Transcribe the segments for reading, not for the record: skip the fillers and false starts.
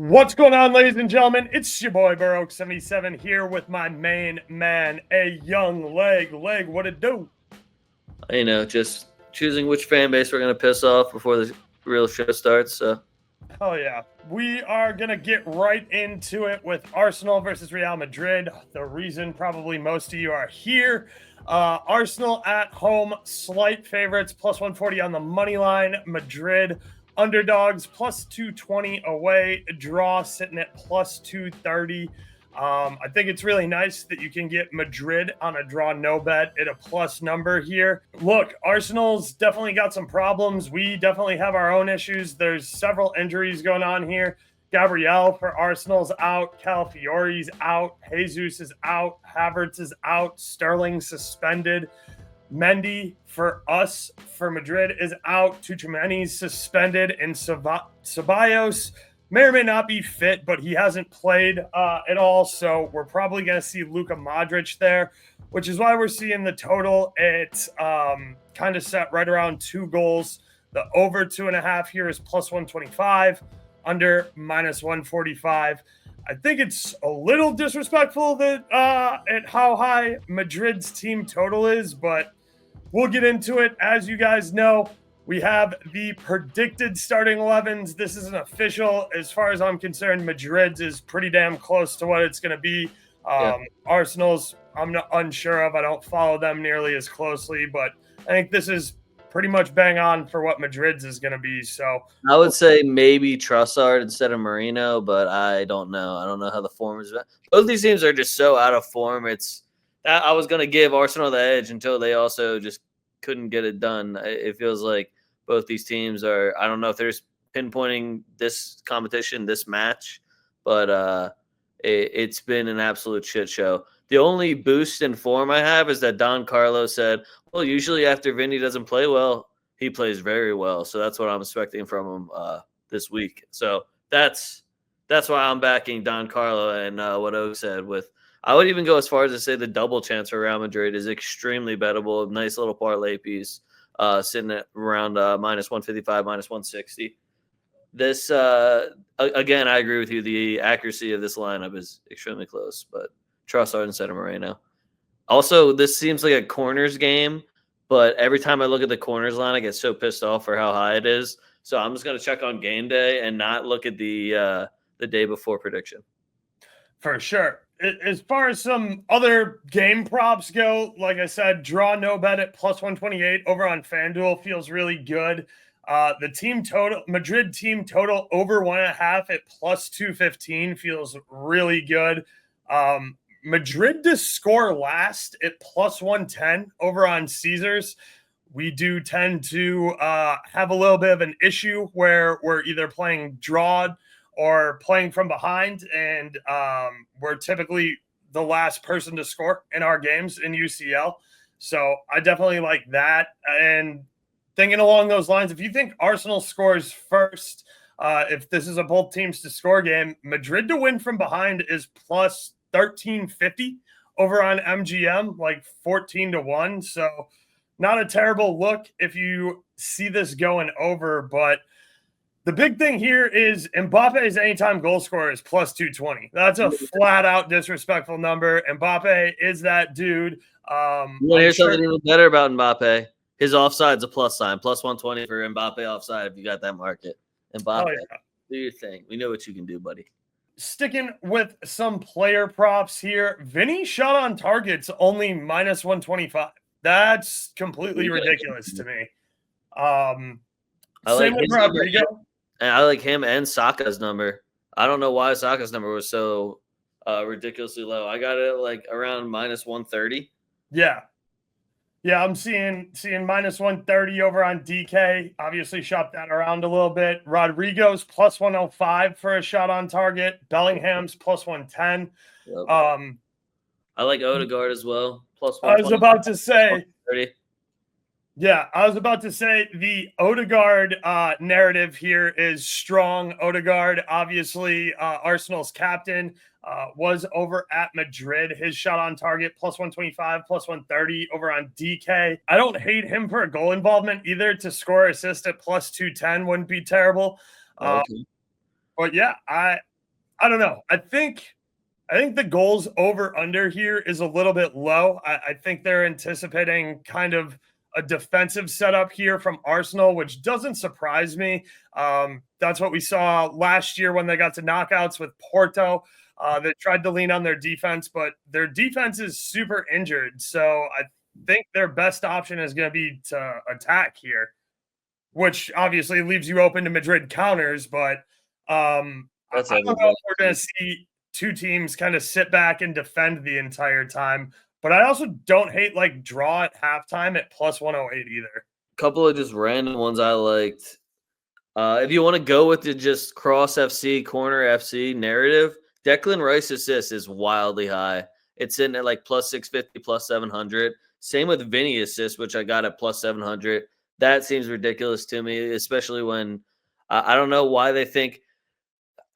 What's going on, ladies and gentlemen? It's your boy Baroque77 here with my main man, a young leg. Leg, what it do? Just choosing which fan base we're gonna piss off before the real show starts. So Hell yeah. We are going to get right into it with Arsenal versus Real Madrid. The reason probably most of you are here. Arsenal at home, slight favorites, plus 140 on the money line. Madrid underdogs, plus 220 away. Draw sitting at plus 230. I think it's really nice that you can get Madrid on a draw no bet at a plus number here. Look, Arsenal's definitely got some problems. We definitely have our own issues. There's several injuries going on here. Gabriel for Arsenal's out. Calafiori's out. Jesus is out. Havertz is out. Sterling suspended. Mendy for us, for Madrid, is out. Tchouaméni's suspended. And Ceballos may or may not be fit, but he hasn't played at all. So we're probably going to see Luka Modric there, which is why we're seeing the total at kind of set right around 2 goals. The over 2.5 here is plus 125, under minus 145. I think it's a little disrespectful that at how high Madrid's team total is, but we'll get into it. As you guys know, we have the predicted starting 11s. This isn't official. As far as I'm concerned, Madrid's is pretty damn close to what it's going to be. Arsenal's, I'm not unsure of. I don't follow them nearly as closely, but I think this is pretty much bang on for what Madrid's is going to be. So I would say maybe Trossard instead of Marino, but I don't know. I don't know how the form is. Both these teams are just so out of form. I was going to give Arsenal the edge until they also just couldn't get it done. It feels like both these teams are, I don't know if they're pinpointing this competition, this match, but it's been an absolute shit show. The only boost in form I have is that Don Carlo said, well, usually after Vinny doesn't play well, he plays very well. So that's what I'm expecting from him this week. So that's why I'm backing Don Carlo and what Oak said with, I would even go as far as to say the double chance for Real Madrid is extremely bettable. Nice little parlay piece sitting at around minus 155, minus 160. This, again, I agree with you. The accuracy of this lineup is extremely close, but Trossard instead of Moreno. Also, this seems like a corners game, but every time I look at the corners line, I get so pissed off for how high it is. So I'm just going to check on game day and not look at the day before prediction. For sure. As far as some other game props go, like I said, draw no bet at plus 128 over on FanDuel feels really good. The team total, Madrid team total over 1.5 at plus 215 feels really good. Madrid to score last at plus 110 over on Caesars. We do tend to have a little bit of an issue where we're either playing draw or playing from behind, and we're typically the last person to score in our games in UCL. So I definitely like that. And thinking along those lines, if you think Arsenal scores first, if this is a both teams to score game, Madrid to win from behind is plus 1350 over on MGM, like 14-1. So not a terrible look if you see this going over, but the big thing here is Mbappe's anytime goal scorer is plus 220. That's a flat out disrespectful number. Mbappe is that dude. Here's something even better about Mbappe. His offside's a plus sign, plus 120 for Mbappe offside if you got that market. Mbappe, do your thing. We know what you can do, buddy. Sticking with some player props here, Vinny shot on target's only minus 125. That's completely ridiculous to me. Same with Rodrigo. And I like him and Saka's number. I don't know why Saka's number was so ridiculously low. I got it like around minus 130. Yeah, I'm seeing minus 130 over on DK. Obviously, shop that around a little bit. Rodrigo's plus 105 for a shot on target. Bellingham's plus 110. I like Odegaard as well. Plus 120. I was about to say. Yeah, I was about to say the Odegaard narrative here is strong. Odegaard, obviously, Arsenal's captain, was over at Madrid. His shot on target, plus 125, plus 130 over on DK. I don't hate him for a goal involvement either. To score assist at plus 210 wouldn't be terrible. Okay. But yeah, I don't know. I think the goals over under here is a little bit low. I think they're anticipating kind of a defensive setup here from Arsenal, which doesn't surprise me. That's what we saw last year when they got to knockouts with Porto. They tried to lean on their defense, but their defense is super injured. So I think their best option is going to be to attack here, which obviously leaves you open to Madrid counters. But I That's don't know everybody. if we're going to see two teams kind of sit back and defend the entire time. But I also don't hate like draw at halftime at plus 108 either. Couple of just random ones I liked. If you want to go with the just cross FC, corner FC narrative, Declan Rice assist is wildly high. It's in at like plus 650, plus 700. Same with Vinny assist, which I got at plus 700. That seems ridiculous to me, especially when I don't know why they think.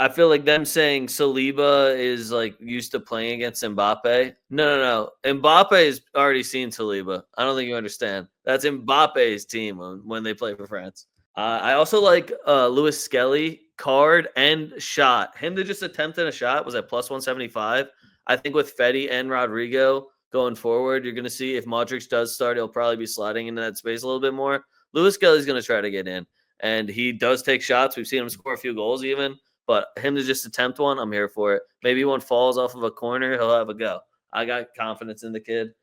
I feel like them saying Saliba is like used to playing against Mbappe. No. Mbappe's already seen Saliba. I don't think you understand. That's Mbappe's team when they play for France. I also like Lewis Skelly card and shot. Him to just attempt a shot was at plus 175. I think with Fetty and Rodrigo going forward, you're going to see if Modric does start, he'll probably be sliding into that space a little bit more. Lewis Skelly's going to try to get in, and he does take shots. We've seen him score a few goals even. But him to just attempt one, I'm here for it. Maybe one falls off of a corner, he'll have a go. I got confidence in the kid.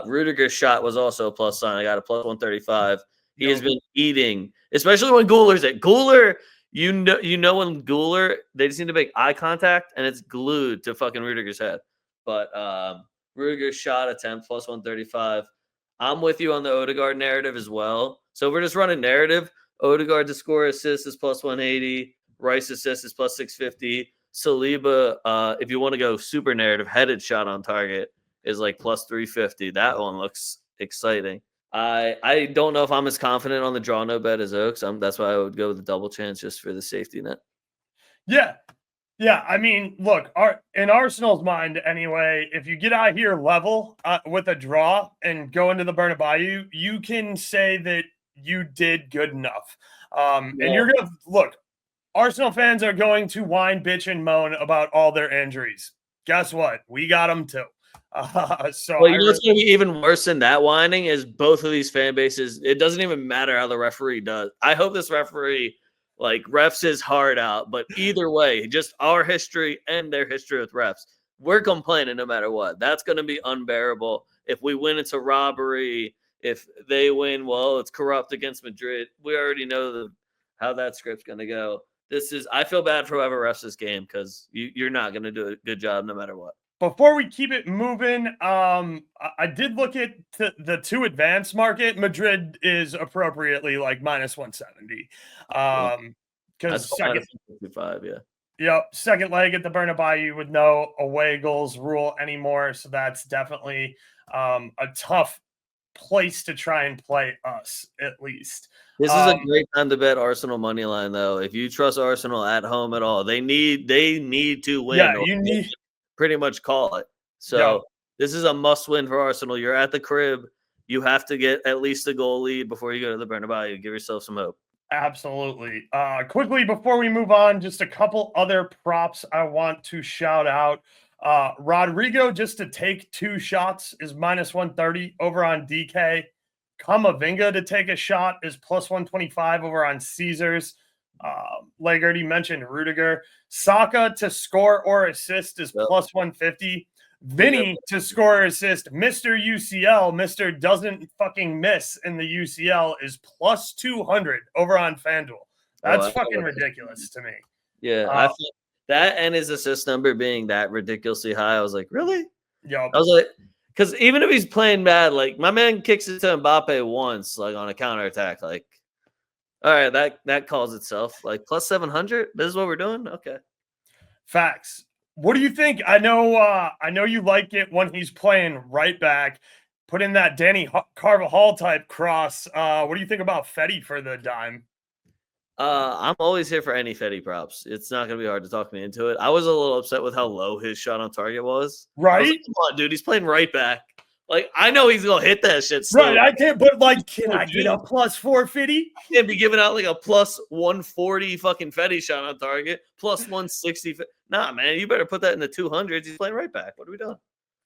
Rudiger's shot was also a plus sign. I got a plus 135. He has been eating, especially when Guler's at Guler. You know when Guler, they just need to make eye contact, and it's glued to fucking Rudiger's head. But Rudiger's shot attempt plus 135. I'm with you on the Odegaard narrative as well. So we're just running narrative. Odegaard to score assist is plus 180. Rice assist is plus 650. Saliba, if you want to go super narrative, headed shot on target is like plus 350. That one looks exciting. I don't know if I'm as confident on the draw no bet as Oaks. That's why I would go with the double chance just for the safety net. Yeah. I mean, look, in Arsenal's mind anyway, if you get out here level with a draw and go into the Bernabeu, you can say that you did good enough. And you're going to look. Arsenal fans are going to whine, bitch, and moan about all their injuries. Guess what? We got them too. What's going to be even worse than that whining is both of these fan bases. It doesn't even matter how the referee does. I hope this referee refs his heart out. But either way, just our history and their history with refs, we're complaining no matter what. That's going to be unbearable. If we win, it's a robbery. If they win, well, it's corrupt against Madrid. We already know how that script's going to go. I feel bad for whoever refs this game because you're not going to do a good job no matter what. Before we keep it moving, I did look at the two advanced market. Madrid is appropriately like minus 170. Because second, 55, yeah. Yep, second leg at the Bernabeu with no away goals rule anymore. So that's definitely a tough place to try and play us, at least. This is a great time to bet Arsenal money line, though. If you trust Arsenal at home at all, they need to win. Yeah, you need pretty much call it. So This is a must win for Arsenal. You're at the crib. You have to get at least a goal lead before you go to the Bernabeu. Give yourself some hope. Absolutely. Quickly before we move on, just a couple other props I want to shout out. Rodrigo just to take 2 shots is minus 130 over on DK. Kamavinga to take a shot is plus 125 over on Caesars. Lagarde mentioned Rudiger. Saka to score or assist is plus 150. Vinny to score or assist, Mr. UCL, Mr. doesn't fucking miss in the UCL is plus 200 over on FanDuel. That's fucking ridiculous to me. Yeah, I feel that and his assist number being that ridiculously high, I was like, really? Yep. I was like, because even if he's playing bad, like my man kicks it to Mbappe once, like on a counterattack, like, all right, that calls itself. Like plus 700. This is what we're doing. Okay. Facts. What do you think? I know you like it when he's playing right back. Put in that Danny Carvajal type cross. What do you think about Fetty for the dime? I'm always here for any Fetty props. It's not going to be hard to talk me into it. I was a little upset with how low his shot on target was. Right? Like, come on, dude. He's playing right back. Like, I know he's going to hit that shit still. Right, I can't, but like, can I get a plus 450? I can't be giving out like a plus 140 fucking Fetty shot on target, plus 160. Nah, man, you better put that in the 200s. He's playing right back. What are we doing?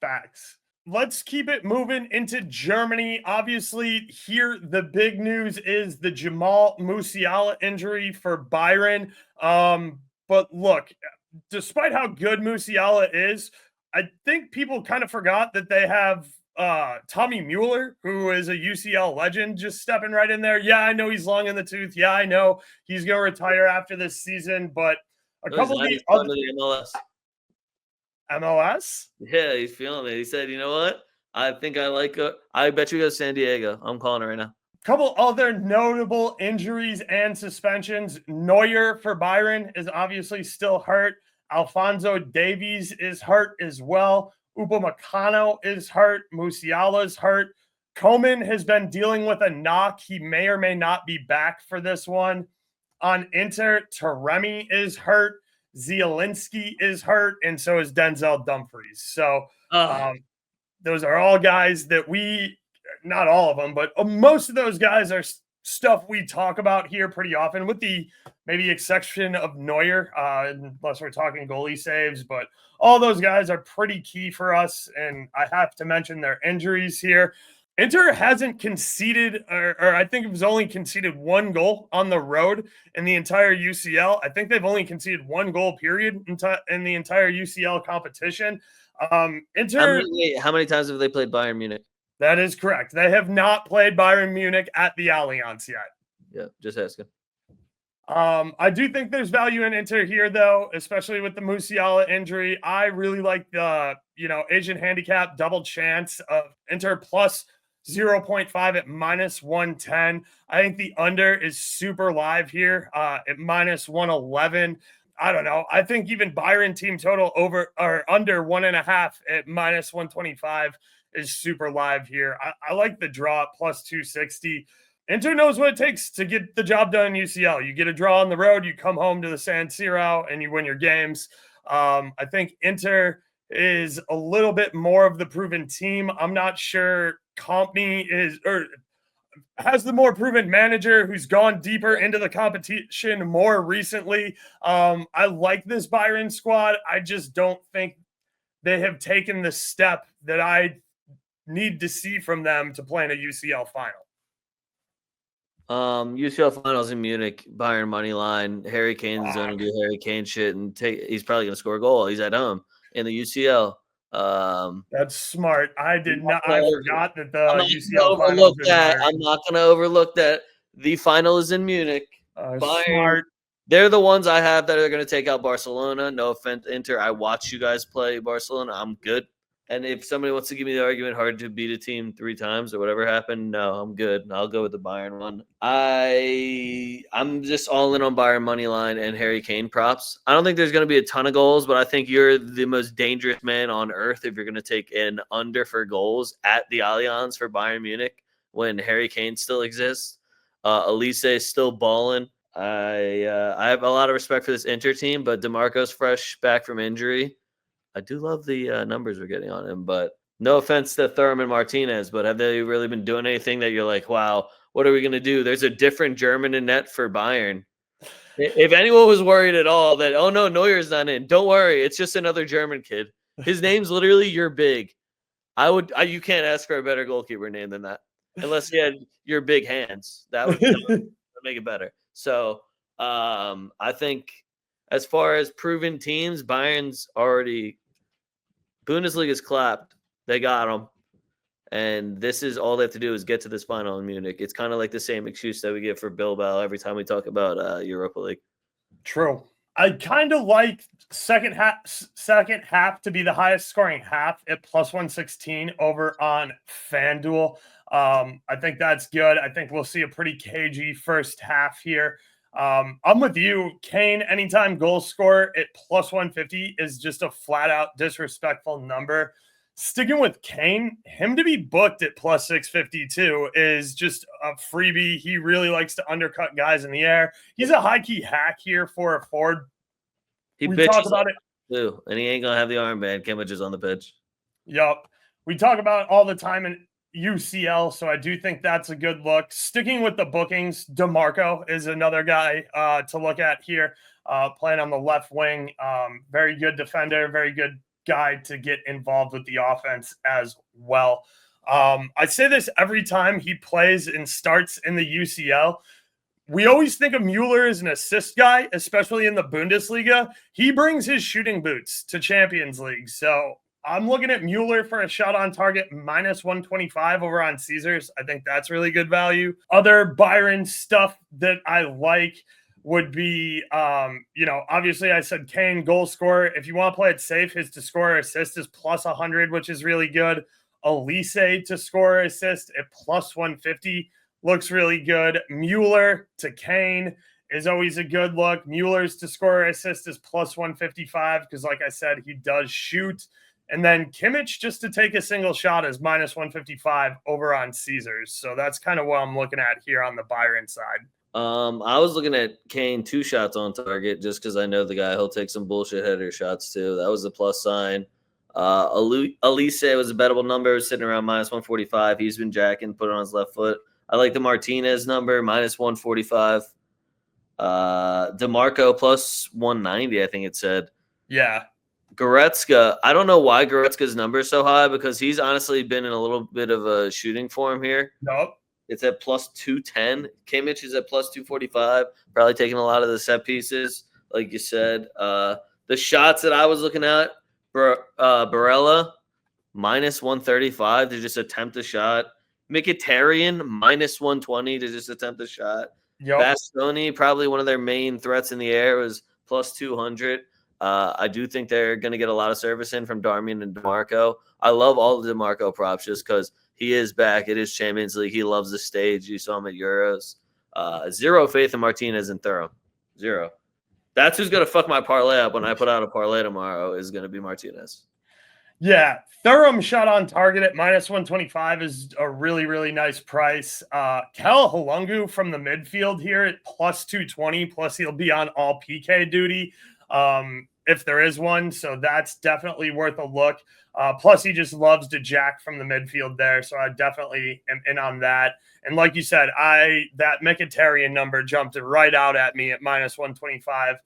Facts. Let's keep it moving into Germany. Obviously, here the big news is the Jamal Musiala injury for Bayern. But look, despite how good Musiala is, I think people kind of forgot that they have Tommy Mueller, who is a UCL legend, just stepping right in there. Yeah, I know he's long in the tooth. Yeah, I know he's going to retire after this season, but a No, he's couple of not. the He's other going to the MLS. MLS. Yeah, he's feeling it. He said, you know what? I think I like I bet you go San Diego. I'm calling it right now. Couple other notable injuries and suspensions. Neuer for Byron is obviously still hurt. Alfonso Davies is hurt as well. Upamecano is hurt. Musiala is hurt. Coman has been dealing with a knock. He may or may not be back for this one. On Inter, Taremi is hurt. Zielinski is hurt, and so is Denzel Dumfries. So those are all guys that not all of them, but most of those guys are stuff we talk about here pretty often, with the maybe exception of Neuer, unless we're talking goalie saves. But all those guys are pretty key for us, and I have to mention their injuries here. Inter hasn't conceded, or I think it was only conceded one goal on the road in the entire UCL. I think they've only conceded one goal, period, in the entire UCL competition. Inter. How many times have they played Bayern Munich? That is correct. They have not played Bayern Munich at the Allianz yet. Yeah, just asking. I do think there's value in Inter here, though, especially with the Musiala injury. I really like the, Asian handicap double chance of Inter plus 0.5 at minus 110. I think the under is super live here at minus 111. I don't know. I think even Bayern team total over or under 1.5 at minus 125 is super live here. I like the draw at plus 260. Inter knows what it takes to get the job done in UCL. You get a draw on the road, you come home to the San Siro, and you win your games. I think Inter is a little bit more of the proven team. I'm not sure Company has the more proven manager who's gone deeper into the competition more recently. I like this Bayern squad. I just don't think they have taken the step that I need to see from them to play in a UCL final. UCL finals in Munich, Bayern money line. Harry Kane's going to do Harry Kane shit, and he's probably going to score a goal. He's at home in the UCL. That's smart. I forgot that the UCL finals. I'm not going to overlook that. The final is in Munich. Bayern, smart. They're the ones I have that are going to take out Barcelona. No offense, Inter. I watch you guys play Barcelona. I'm good. And if somebody wants to give me the argument, hard to beat a team 3 times or whatever happened, no, I'm good. I'll go with the Bayern one. I'm just all in on Bayern money line and Harry Kane props. I don't think there's going to be a ton of goals, but I think you're the most dangerous man on earth if you're going to take an under for goals at the Allianz for Bayern Munich when Harry Kane still exists. Elise is still balling. I have a lot of respect for this Inter team, but DeMarco's fresh back from injury. I do love the numbers we're getting on him, but no offense to Thurman Martinez, but have they really been doing anything that you're like, wow, what are we going to do? There's a different German in net for Bayern. If anyone was worried at all that, oh no, Neuer's not in, don't worry. It's just another German kid. His name's literally You're Big. You can't ask for a better goalkeeper name than that. Unless you had Your Big Hands. That would make it better. So I think as far as proven teams, Bayern's already Bundesliga's clapped. They got them. And this is all they have to do is get to this final in Munich. It's kind of like the same excuse that we get for Bilbao every time we talk about Europa League. True. I kind of like second half to be the highest scoring half at plus 116 over on FanDuel. I think that's good. I think we'll see a pretty cagey first half here. I'm with you. Kane, anytime goal scorer at plus 150 is just a flat out disrespectful number. Sticking with Kane, him to be booked at plus 652 is just a freebie. He really likes to undercut guys in the air. He's a high key hack here for a forward. We talk about it too, and he ain't gonna have the armband. Kimmich is on the pitch. Yup. We talk about it all the time in UCL, so I do think that's a good look. Sticking with the bookings, DeMarco is another guy to look at here. playing on the left wing. Very good defender, very good guy to get involved with the offense as well. I say this every time he plays and starts in the UCL. We always think of Mueller as an assist guy, especially in the Bundesliga. He brings his shooting boots to Champions League. So I'm looking at Mueller for a shot on target minus 125 over on Caesars. I think that's really good value. Other Byron stuff that I like would be, obviously I said Kane goal scorer. If you want to play it safe, his to score or assist is plus 100, which is really good. Elise to score or assist at plus 150 looks really good. Mueller to Kane is always a good look. Mueller's to score or assist is plus 155 because, like I said, he does shoot. And then Kimmich just to take a single shot is minus 155 over on Caesars. So that's kind of what I'm looking at here on the Byron side. I was looking at Kane 2 shots on target just because I know the guy. He'll take some bullshit header shots too. That was the plus sign. Elise was a bettable number, sitting around minus 145. He's been jacking, put it on his left foot. I like the Martinez number, minus 145. DeMarco plus 190, I think it said. Yeah. Goretzka, I don't know why Goretzka's number is so high because he's honestly been in a little bit of a shooting form here. Nope. It's at plus 210. Kimmich is at plus 245, probably taking a lot of the set pieces, like you said. The shots that I was looking at, Barella, minus 135 to just attempt a shot. Mkhitaryan, minus 120 to just attempt a shot. Yep. Bastoni, probably one of their main threats in the air, was plus 200. I do think they're going to get a lot of service in from Darmian and DeMarco. I love all the DeMarco props just because he is back. It is Champions League. He loves the stage. You saw him at Euros. Zero faith in Martinez and Thuram. Zero. That's who's going to fuck my parlay up when I put out a parlay tomorrow is going to be Martinez. Yeah, Thuram shot on target at minus 125 is a really, really nice price. Cal Halungu from the midfield here at plus 220, plus he'll be on all PK duty if there is one. So that's definitely worth a look. Plus he just loves to jack from the midfield there. So I definitely am in on that. And like you said, that Mkhitaryan number jumped right out at me at minus 125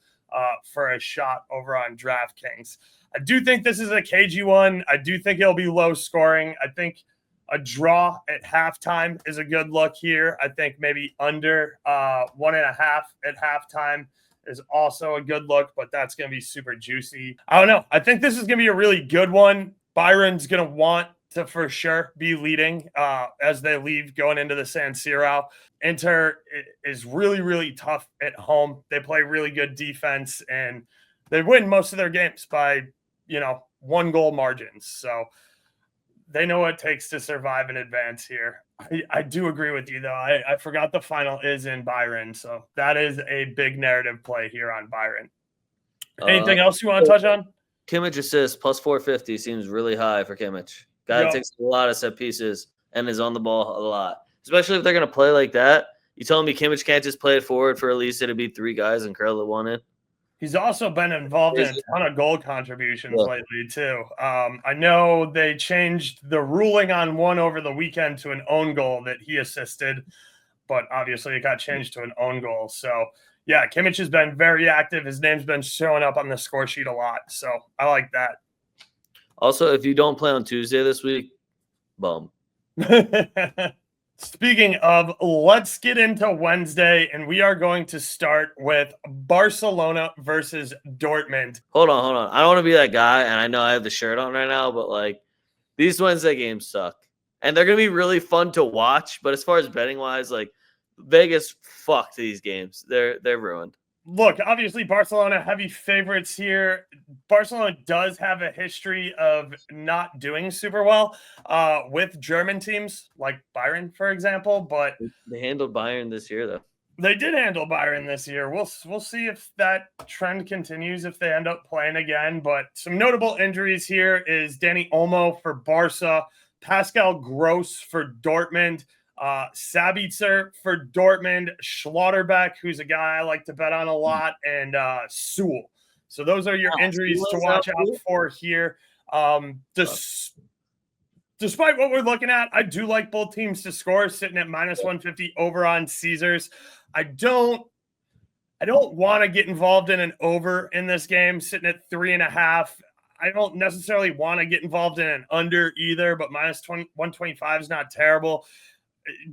for a shot over on DraftKings. I do think this is a cagey one. I do think it'll be low scoring. I think a draw at halftime is a good look here. I think maybe under 1.5 at halftime is also a good look, but that's going to be super juicy. I don't know. I think this is going to be a really good one. Byron's going to want to for sure be leading as they leave going into the San Siro. Inter is really, really tough at home. They play really good defense and they win most of their games by 1 goal margins. So they know what it takes to survive and advance here. I do agree with you, though. I forgot the final is in Byron. So that is a big narrative play here on Byron. Anything else you want to touch on? Kimmich assist plus 450 seems really high for Kimmich. Guy takes a lot of set pieces and is on the ball a lot, especially if they're going to play like that. You telling me Kimmich can't just play it forward for Elise to beat 3 guys and curl it 1 in? He's also been involved in a ton of goal contributions lately, too. I know they changed the ruling on one over the weekend to an own goal that he assisted, but obviously it got changed to an own goal. So, yeah, Kimmich has been very active. His name's been showing up on the score sheet a lot. So I like that. Also, if you don't play on Tuesday this week, bum. Speaking of, let's get into Wednesday, and we are going to start with Barcelona versus Dortmund. Hold on. I don't want to be that guy, and I know I have the shirt on right now, but, these Wednesday games suck. And they're going to be really fun to watch, but as far as betting-wise, Vegas fucked these games. They're ruined. Look, obviously Barcelona heavy favorites here. Barcelona does have a history of not doing super well with German teams like Bayern, for example. But they handled Bayern this year, though. They did handle Bayern this year. We'll see if that trend continues, if they end up playing again. But some notable injuries here is Danny Olmo for Barca, Pascal Gross for Dortmund, Sabitzer for Dortmund, Schlotterbeck, who's a guy I like to bet on a lot, and Sewell. So those are your injuries to watch out for here. Despite what we're looking at, I do like both teams to score, sitting at minus 150 over on Caesars. I don't I don't want to get involved in an over in this game, sitting at 3.5. I don't necessarily want to get involved in an under either, but minus 125 is not terrible.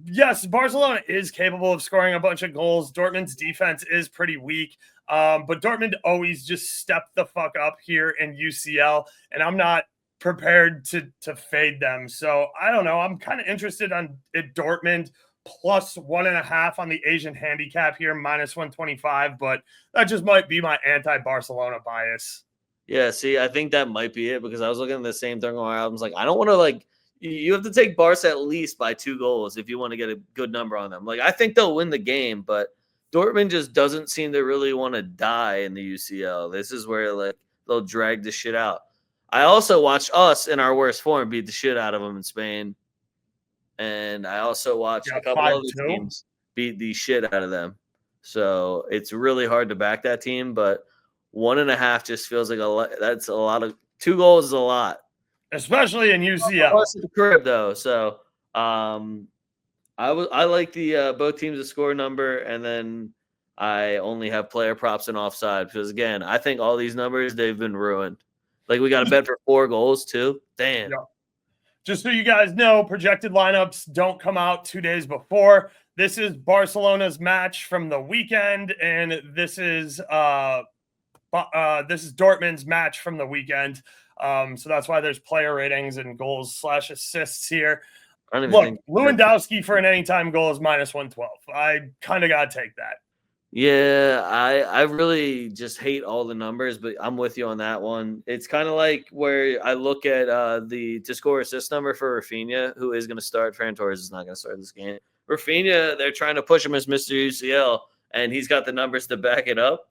Yes, Barcelona is capable of scoring a bunch of goals. Dortmund's defense is pretty weak, but Dortmund always just step the fuck up here in UCL, and I'm not prepared to fade them. So I don't know. I'm kind of interested at Dortmund plus 1.5 on the Asian handicap here, minus 125, but that just might be my anti-Barcelona bias. Yeah, see, I think that might be it because I was looking at the same thing on my albums. Like, I don't want to you have to take Barca at least by 2 goals if you want to get a good number on them. Like, I think they'll win the game, but Dortmund just doesn't seem to really want to die in the UCL. This is where like they'll drag the shit out. I also watched us in our worst form beat the shit out of them in Spain, and I also watched a couple other teams beat the shit out of them. So it's really hard to back that team, but 1.5 just feels like a lot. That's a lot of 2 goals is a lot, especially in UCL. The crib though, so I like the both teams to score number, and then I only have player props and offside because again, I think all these numbers they've been ruined. Like we got to bet for 4 goals too. Damn. Yeah. Just so you guys know, projected lineups don't come out 2 days before. This is Barcelona's match from the weekend, and this is Dortmund's match from the weekend. So that's why there's player ratings and goals/assists here. Look, Lewandowski for an anytime goal is minus 112. I kind of got to take that. Yeah, I really just hate all the numbers, but I'm with you on that one. It's kind of like where I look at the to score assist number for Rafinha, who is going to start. Ferran Torres is not going to start this game. Rafinha, they're trying to push him as Mr. UCL, and he's got the numbers to back it up.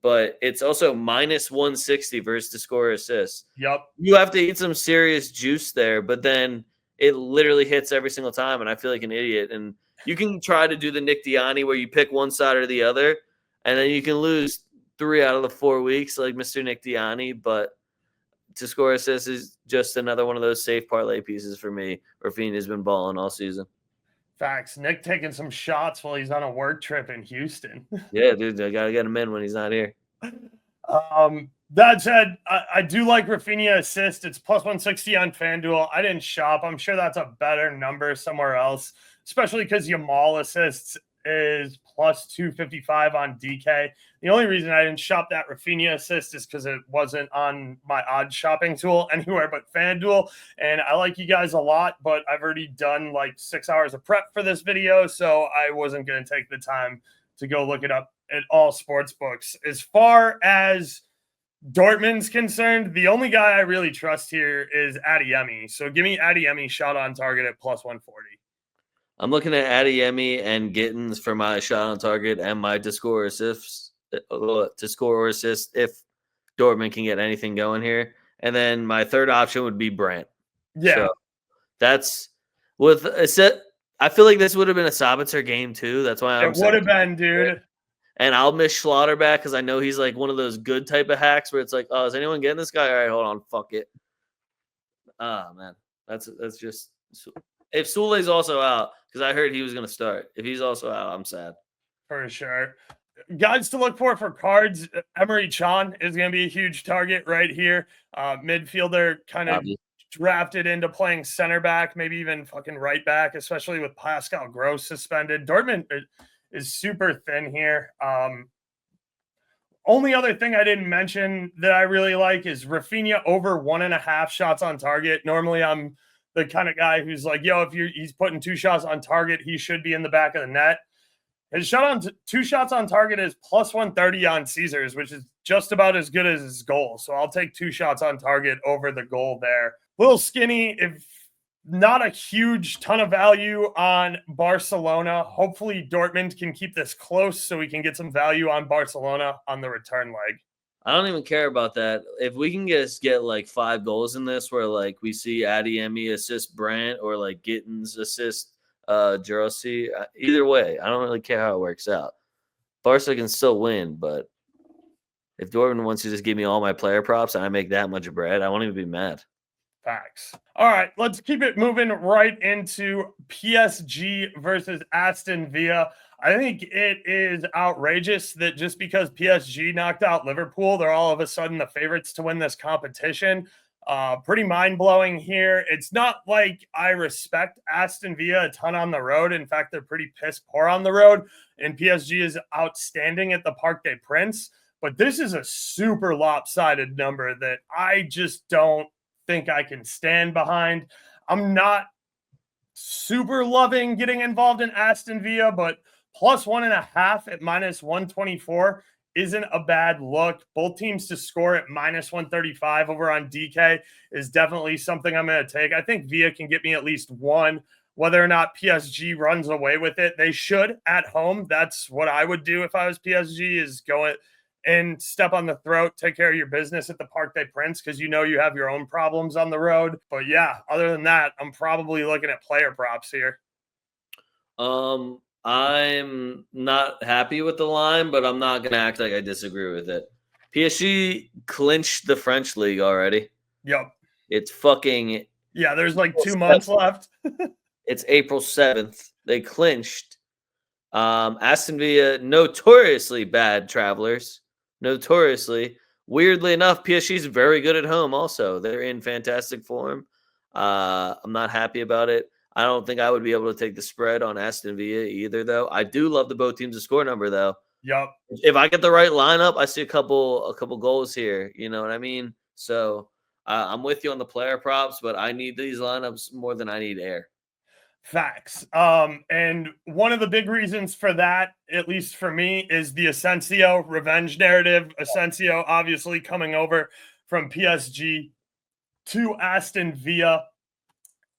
But it's also minus 160 versus to score assists. Yep. You have to eat some serious juice there, but then it literally hits every single time, and I feel like an idiot. And you can try to do the Nick Diani where you pick one side or the other, and then you can lose 3 out of the 4 weeks like Mr. Nick Diani. But to score assists is just another one of those safe parlay pieces for me. Rafinha's been balling all season. Facts. Nick taking some shots while he's on a work trip in Houston. Yeah, dude, I got to get him in when he's not here. That said, I do like Rafinha assist. It's plus 160 on FanDuel. I didn't shop. I'm sure that's a better number somewhere else, especially because Yamal assists is plus 255 on DK. The only reason I didn't shop that Rafinha assist is because it wasn't on my odd shopping tool anywhere but FanDuel. And I like you guys a lot, but I've already done like 6 hours of prep for this video, so I wasn't going to take the time to go look it up at all sports books. As far as Dortmund's concerned, the only guy I really trust here is Adeyemi. So give me Adeyemi shot on target at plus 140. I'm looking at Adeyemi and Gittins for my shot on target and my to score assist if Dortmund can get anything going here. And then my third option would be Brandt. Yeah. So that's with a set. I feel like this would have been a Sabitzer game too. That's why it would have been, dude. And I'll miss Schlotterbeck because I know he's like one of those good type of hacks where it's like, oh, is anyone getting this guy? All right, hold on, fuck it. Ah, man, that's just if Sule's also out because I heard he was going to start. If he's also out, I'm sad. For sure. Guys to look for cards. Emery Can is going to be a huge target right here. Midfielder kind of drafted into playing center back, maybe even fucking right back, especially with Pascal Gross suspended. Dortmund is super thin here. Only other thing I didn't mention that I really like is Rafinha over 1.5 shots on target. Normally I'm the kind of guy who's like, yo, if he's putting 2 shots on target, he should be in the back of the net. His shot on 2 shots on target is plus 130 on Caesars, which is just about as good as his goal. So I'll take 2 shots on target over the goal there. Little skinny, if not a huge ton of value on Barcelona. Hopefully Dortmund can keep this close so we can get some value on Barcelona on the return leg. I don't even care about that. If we can get like 5 goals in this where like we see Adeyemi assist Brandt or like Gittins assist Jersey, either way, I don't really care how it works out. Barca can still win, but if Dortmund wants to just give me all my player props and I make that much bread, I won't even be mad. Facts. All right, let's keep it moving right into PSG versus Aston Villa. I think it is outrageous that just because PSG knocked out Liverpool, they're all of a sudden the favorites to win this competition. Pretty mind-blowing here. It's not like I respect Aston Villa a ton on the road. In fact, they're pretty piss poor on the road, and PSG is outstanding at the Parc des Princes. But this is a super lopsided number that I just don't think I can stand behind. I'm not super loving getting involved in Aston Villa, but plus 1.5 at minus 124 isn't a bad look. Both teams to score at minus 135 over on DK is definitely something I'm going to take. I think Villa can get me at least one. Whether or not PSG runs away with it, they should at home. That's what I would do if I was PSG, is go and step on the throat, take care of your business at the Parc des Princes, because you know you have your own problems on the road. But yeah, other than that, I'm probably looking at player props here. I'm not happy with the line, but I'm not gonna act like I disagree with it. PSG clinched the French league already. Yep. It's fucking Yeah, there's like 2 months left. It's April 7th. They clinched. Aston Villa, notoriously bad travelers. Notoriously. Weirdly enough, PSG is very good at home also. They're in fantastic form. I'm not happy about it. I don't think I would be able to take the spread on Aston Villa either, though. I do love the both teams to score number, though. Yep. If I get the right lineup, I see a couple goals here. You know what I mean? So I'm with you on the player props, but I need these lineups more than I need air. Facts. And one of the big reasons for that, at least for me, is the Asensio revenge narrative. Asensio obviously coming over from PSG to Aston Villa.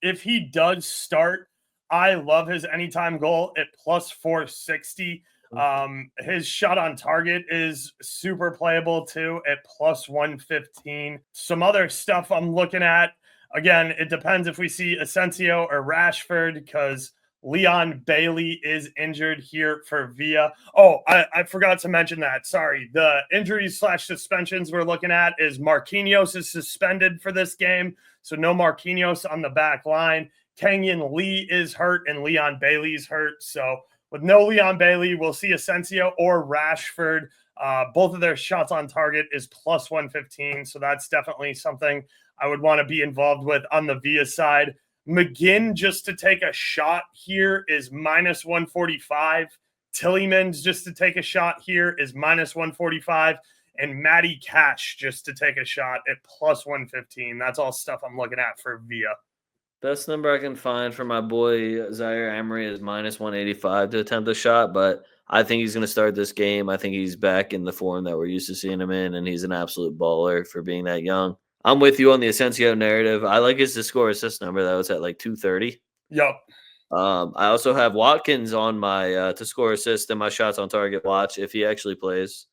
If he does start, I love his anytime goal at plus 460. His shot on target is super playable too at plus 115. Some other stuff I'm looking at. Again, it depends if we see Asensio or Rashford, because Leon Bailey is injured here for Villa. Oh, I forgot to mention that. Sorry. The injuries / suspensions we're looking at is Marquinhos is suspended for this game, so no Marquinhos on the back line. Kenyon Lee is hurt and Leon Bailey's hurt. So with no Leon Bailey, we'll see Asensio or Rashford. Both of their shots on target is plus 115. So that's definitely something I would want to be involved with on the Villa side. McGinn just to take a shot here is minus 145. Tillymans just to take a shot here is minus 145. And Matty Cash just to take a shot at plus 115. That's all stuff I'm looking at for Villa. Best number I can find for my boy Zaire Emery is minus 185 to attempt a shot, but I think he's going to start this game. I think he's back in the form that we're used to seeing him in, and he's an absolute baller for being that young. I'm with you on the Asensio narrative. I like his to score assist number, though. It's at like 230. Yep. I also have Watkins on my to score assist and my shots on target watch if he actually plays.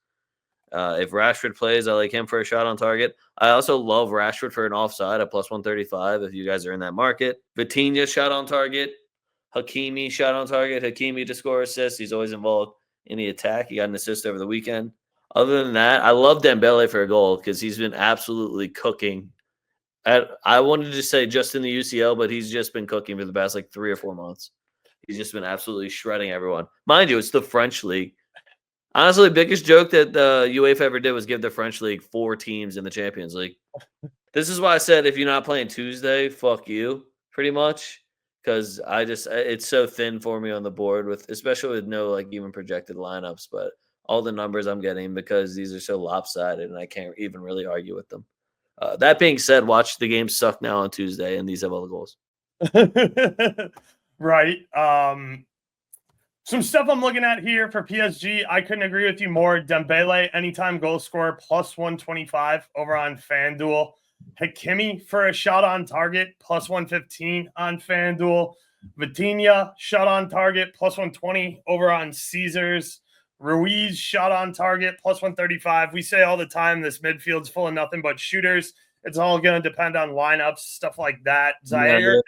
If Rashford plays, I like him for a shot on target. I also love Rashford for an offside at plus 135 if you guys are in that market. Vitinha shot on target. Hakimi shot on target. Hakimi to score assist. He's always involved in the attack. He got an assist over the weekend. Other than that, I love Dembele for a goal because he's been absolutely cooking. I wanted to say just in the UCL, but he's just been cooking for the past like 3 or 4 months. He's just been absolutely shredding everyone. Mind you, it's the French league. Honestly, the biggest joke that the UEFA ever did was give the French league 4 teams in the Champions League. This is why I said if you're not playing Tuesday, fuck you, pretty much. Because it's so thin for me on the board, especially with no like even projected lineups, but all the numbers I'm getting because these are so lopsided and I can't even really argue with them. That being said, watch the game suck now on Tuesday, and these have all the goals. Right. Some stuff I'm looking at here for PSG, I couldn't agree with you more. Dembele, anytime goal scorer, plus 125 over on FanDuel. Hakimi for a shot on target, plus 115 on FanDuel. Vitinha, shot on target, plus 120 over on Caesars. Ruiz, shot on target, plus 135. We say all the time this midfield's full of nothing but shooters. It's all going to depend on lineups, stuff like that. Zaire,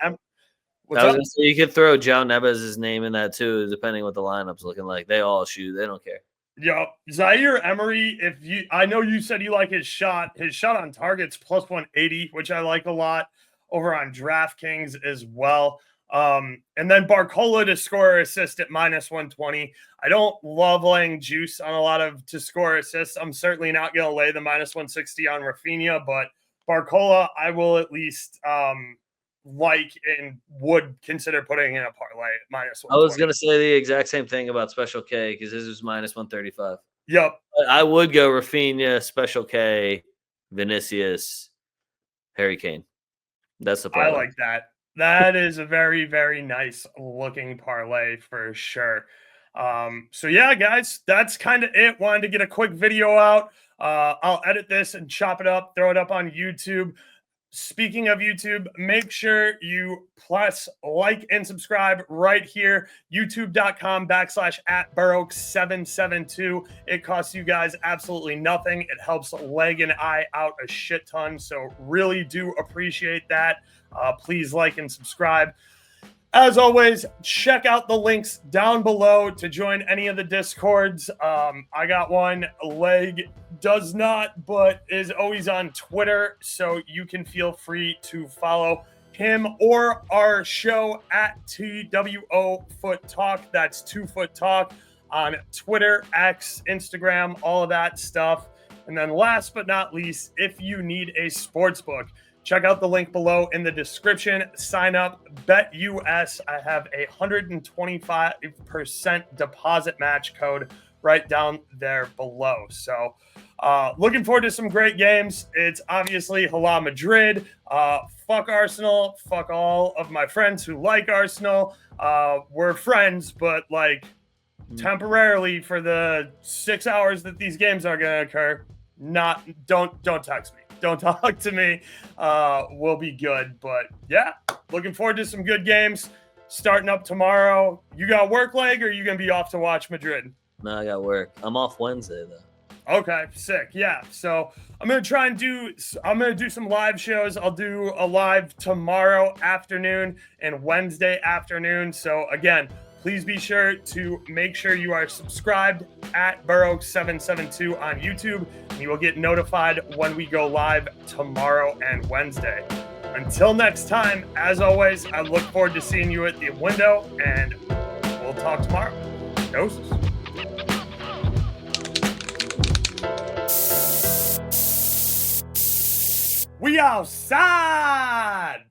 What's up? Say you could throw João Neves' name in that too, depending what the lineup's looking like. They all shoot. They don't care. Yeah, Zaire Emery. I know you said you like his shot. His shot on target's plus 180, which I like a lot. over on DraftKings as well. And then Barcola to score or assist at -120. I don't love laying juice on a lot of to score assists. I'm certainly not going to lay the -160 on Rafinha, but Barcola, I will at least like and would consider putting in a parlay at -120. I was gonna say the exact same thing about Special K because his was -135. Yep. I would go Rafinha, Special K, Vinicius, Harry Kane. That's the I parlay. like that. That is a very, very nice looking parlay for sure. So yeah, guys, that's kind of it. Wanted to get a quick video out. I'll edit this and chop it up, throw it up on YouTube. Speaking of YouTube, make sure you plus like and subscribe right here, youtube.com/@Burrow772. It costs you guys absolutely nothing. It helps Leg and I out a shit ton. So really do appreciate that. Please like and subscribe. As always, check out the links down below to join any of the Discords. I got one. Leg does not, but is always on Twitter, so you can feel free to follow him or our show at TwoFootTalk. That's TwoFootTalk on Twitter, X, Instagram, all of that stuff. And then last but not least, if you need a sports book, check out the link below in the description. Sign up, BetUS. I have a 125% deposit match code right down there below. So looking forward to some great games. It's obviously Hala Madrid. Fuck Arsenal. Fuck all of my friends who like Arsenal. We're friends, but like temporarily for the 6 hours that these games are going to occur, don't text me. Don't talk to me. We'll be good. But yeah, looking forward to some good games starting up tomorrow. You got work, Leg, or are you going to be off to watch Madrid? No, I got work. I'm off Wednesday, though. Okay, sick. Yeah. So I'm going to do some live shows. I'll do a live tomorrow afternoon and Wednesday afternoon. So again, please be sure to make sure you are subscribed at Burrow772 on YouTube, and you will get notified when we go live tomorrow and Wednesday. Until next time, as always, I look forward to seeing you at the window, and we'll talk tomorrow. Doses. We outside!